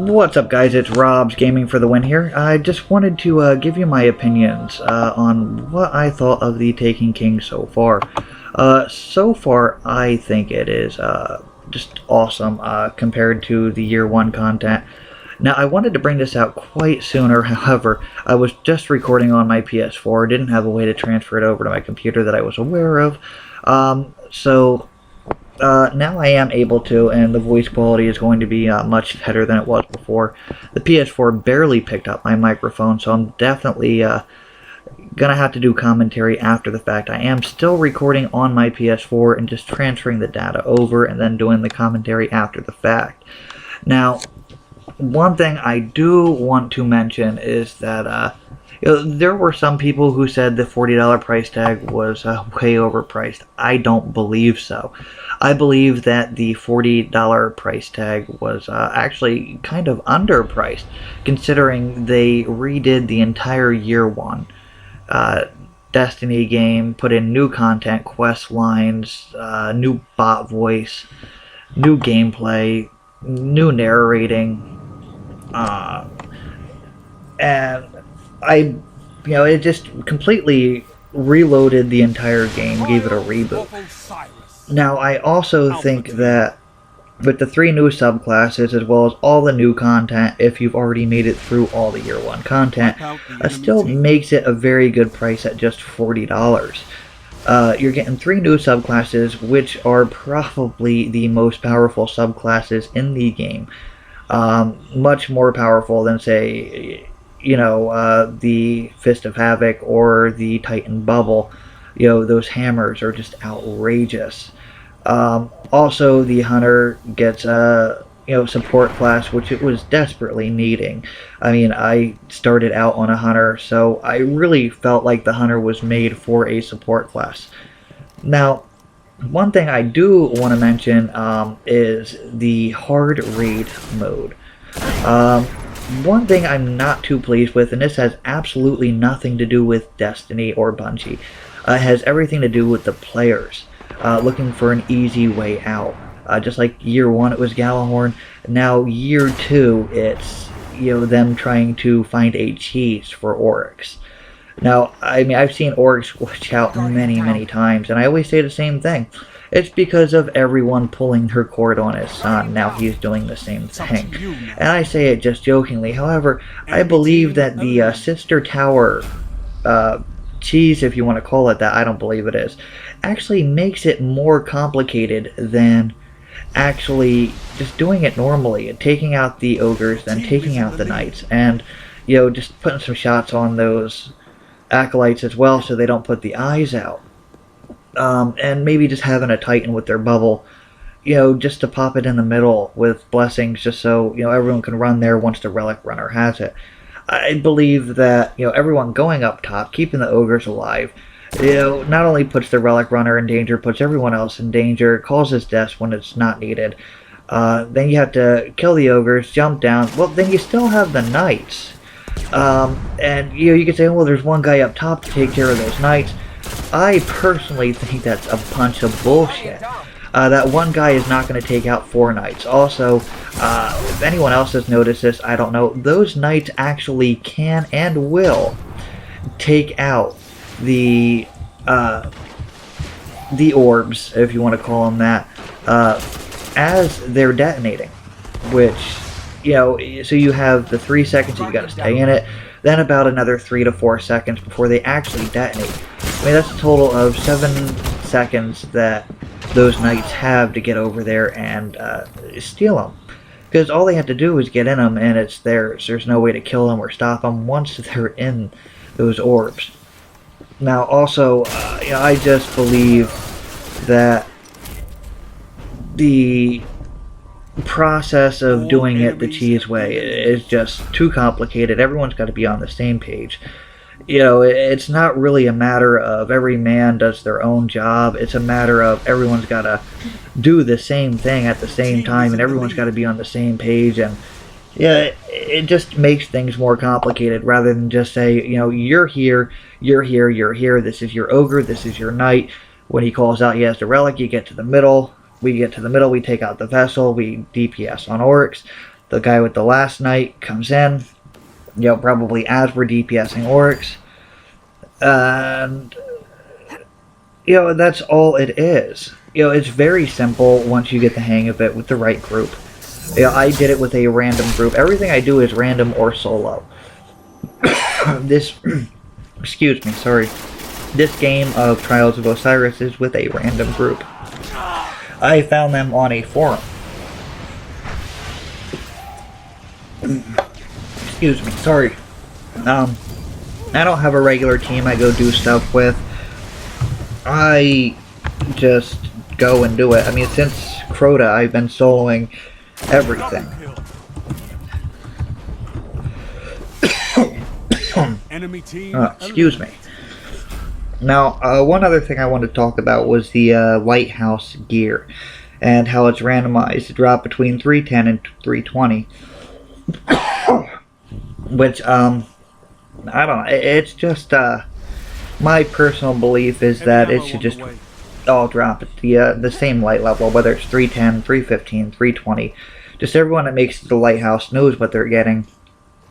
What's up, guys? It's Rob's Gaming for the win here. I just wanted to give you my opinions on what I thought of the Taken King so far. So far, I think it is just awesome compared to the Year 1 content. Now, I wanted to bring this out quite sooner, however, I was just recording on my PS4, didn't have a way to transfer it over to my computer that I was aware of, now I am able to, and the voice quality is going to be much better than it was before. The PS4 barely picked up my microphone, so I'm definitely gonna have to do commentary after the fact. I am still recording on my PS4 and just transferring the data over and then doing the commentary after the fact. Now, one thing I do want to mention is that there were some people who said the $40 price tag was way overpriced. I don't believe so. I believe that the $40 price tag was actually kind of underpriced, considering they redid the entire Year 1 Destiny game, put in new content, quest lines, new bot voice, new gameplay, new narrating, and it just completely reloaded the entire game, gave it a reboot. Now, I also think that with the 3 new subclasses, as well as all the new content, if you've already made it through all the Year 1 content, still makes it a very good price at just $40. You're getting 3 new subclasses, which are probably the most powerful subclasses in the game. Much more powerful than, say, the Fist of Havoc or the Titan Bubble. Those hammers are just outrageous. Also, the Hunter gets support class, which it was desperately needing. I mean, I started out on a Hunter, so I really felt like the Hunter was made for a support class. Now, one thing I do want to mention is the hard raid mode. One thing I'm not too pleased with, and this has absolutely nothing to do with Destiny or Bungie, it has everything to do with the players looking for an easy way out. Just like Year 1 it was Gjallarhorn, now Year 2 it's them trying to find a cheese for Oryx. Now, I mean, I've seen Oryx glitch out many times, and I always say the same thing. It's because of everyone pulling her cord on his son. Now he's doing the same thing. And I say it just jokingly. However, I believe that the Sister Tower cheese, if you want to call it that, I don't believe it is, actually makes it more complicated than actually just doing it normally and taking out the ogres, then taking out the knights, and just putting some shots on those acolytes as well so they don't put the eyes out. And maybe just having a Titan with their bubble, just to pop it in the middle with blessings, just so everyone can run there once the relic runner has it. I believe that everyone going up top, keeping the ogres alive, not only puts the relic runner in danger, puts everyone else in danger, causes deaths when it's not needed. Then you have to kill the ogres, jump down. Well, then you still have the knights, and you can say, well, there's one guy up top to take care of those knights. I personally think that's a bunch of bullshit. That one guy is not going to take out 4 knights. Also, if anyone else has noticed this, I don't know, those knights actually can and will take out the orbs, if you want to call them that, as they're detonating. Which, so you have the 3 seconds that you got to stay in it, then about another 3 to 4 seconds before they actually detonate. I mean, that's a total of 7 seconds that those knights have to get over there and steal them. Because all they have to do is get in them and it's theirs. There's no way to kill them or stop them once they're in those orbs. Now, also, I just believe that the process of doing it the cheese way is just too complicated. Everyone's got to be on the same page. It's not really a matter of every man does their own job. It's a matter of everyone's got to do the same thing at the same time, and everyone's got to be on the same page. And it just makes things more complicated rather than just say, you're here, you're here, you're here. This is your ogre, this is your knight. When he calls out, he has the relic. You get to the middle. We get to the middle. We take out the vessel. We DPS on Oryx. The guy with the last knight comes in, probably as we're DPSing orcs. And, that's all it is. It's very simple once you get the hang of it with the right group. I did it with a random group. Everything I do is random or solo. This, excuse me, sorry. This game of Trials of Osiris is with a random group. I found them on a forum. Excuse me, sorry. I don't have a regular team I go do stuff with. I just go and do it. I mean, since Crota, I've been soloing everything. Enemy team. Excuse me. Now, one other thing I wanted to talk about was the Lighthouse gear and how it's randomized to drop between 310 and 320. Which, I don't know, it's just, my personal belief is that it should just all drop at the same light level, whether it's 310, 315, 320. Just everyone that makes the Lighthouse knows what they're getting,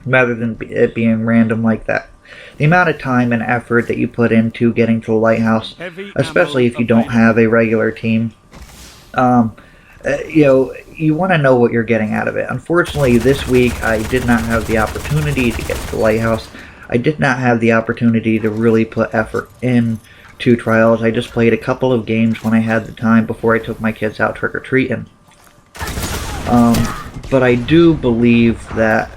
rather than it being random like that. The amount of time and effort that you put into getting to the Lighthouse, especially if you don't have a regular team, you want to know what you're getting out of it. Unfortunately, this week I did not have the opportunity to get to the Lighthouse. I did not have the opportunity to really put effort into Trials. I just played a couple of games when I had the time before I took my kids out trick-or-treating. But I do believe that,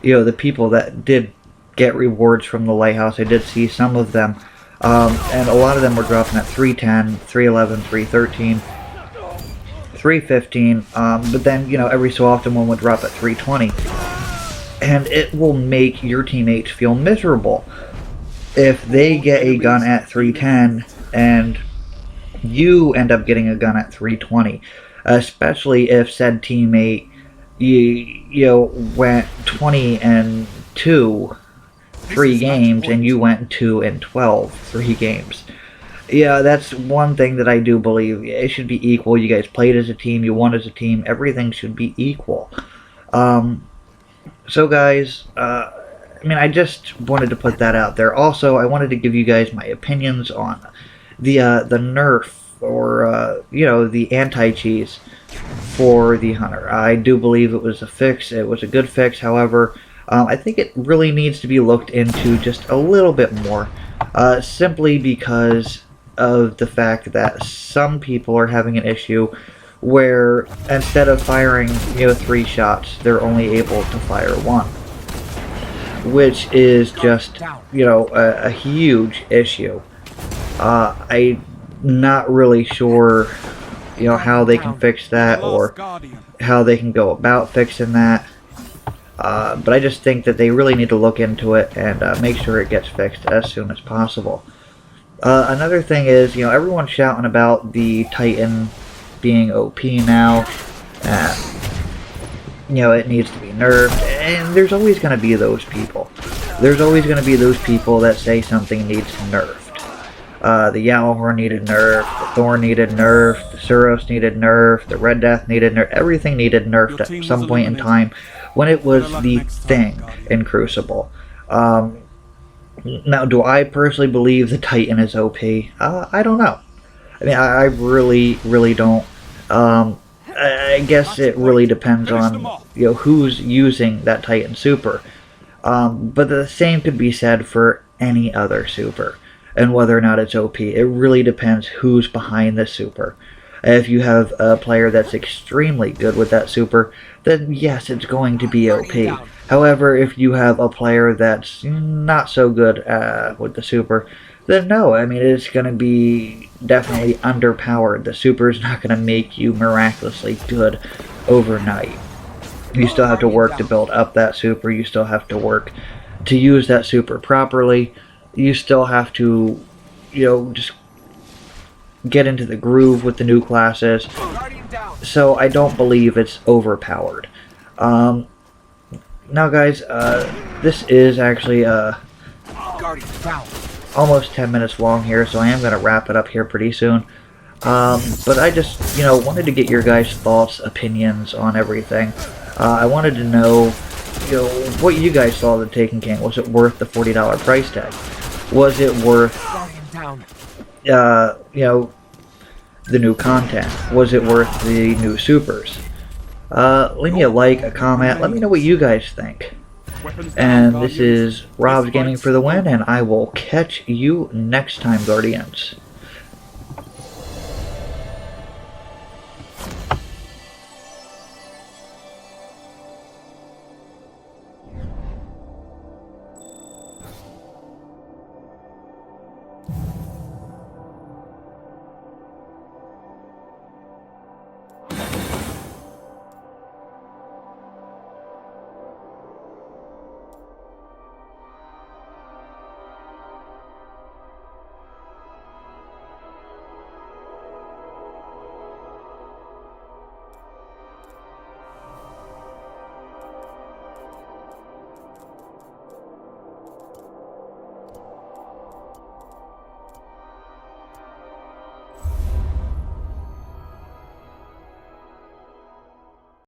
the people that did get rewards from the Lighthouse, I did see some of them, and a lot of them were dropping at 310, 311, 313, 315, but then, every so often one would drop at 320. And it will make your teammates feel miserable if they get a gun at 310 and you end up getting a gun at 320. Especially if said teammate went 20-2 3 games and you went 2-12 3 games. Yeah, that's one thing that I do believe. It should be equal. You guys played as a team, you won as a team, everything should be equal. So guys, I just wanted to put that out there. Also, I wanted to give you guys my opinions on the nerf, or the anti-cheese for the Hunter. I do believe it was a fix. It was a good fix. However, I think it really needs to be looked into just a little bit more, simply because of the fact that some people are having an issue where instead of firing 3 shots, they're only able to fire 1, which is just a huge issue. I'm not really sure how they can fix that, or how they can go about fixing that, but I just think that they really need to look into it and make sure it gets fixed as soon as possible. Another thing is, everyone's shouting about the Titan being OP now, it needs to be nerfed, and there's always going to be those people. There's always going to be those people that say something needs nerfed. The Yalahorn needed nerfed, the Thorn needed nerfed, the Suros needed nerfed, the Red Death needed nerfed, everything needed nerfed at some point in time when it was the thing in Crucible. Now, do I personally believe the Titan is OP? I don't know. I really, really don't. I guess it really depends on who's using that Titan super. But the same could be said for any other super, and whether or not it's OP. It really depends who's behind the super. If you have a player that's extremely good with that super, then yes, it's going to be OP. However, if you have a player that's not so good with the super, then no, it's going to be definitely underpowered. The super is not going to make you miraculously good overnight. You still have to work to build up that super. You still have to work to use that super properly. You still have to, just get into the groove with the new classes. So I don't believe it's overpowered. Now guys, this is actually almost 10 minutes long here, so I am going to wrap it up here pretty soon. But I just, wanted to get your guys' thoughts, opinions on everything. I wanted to know, what you guys saw of the Taken King. Was it worth the $40 price tag? Was it worth, the new content? Was it worth the new supers? Leave me a like, a comment. Let me know what you guys think. And this is Rob's Gaming for the win, and I will catch you next time, Guardians.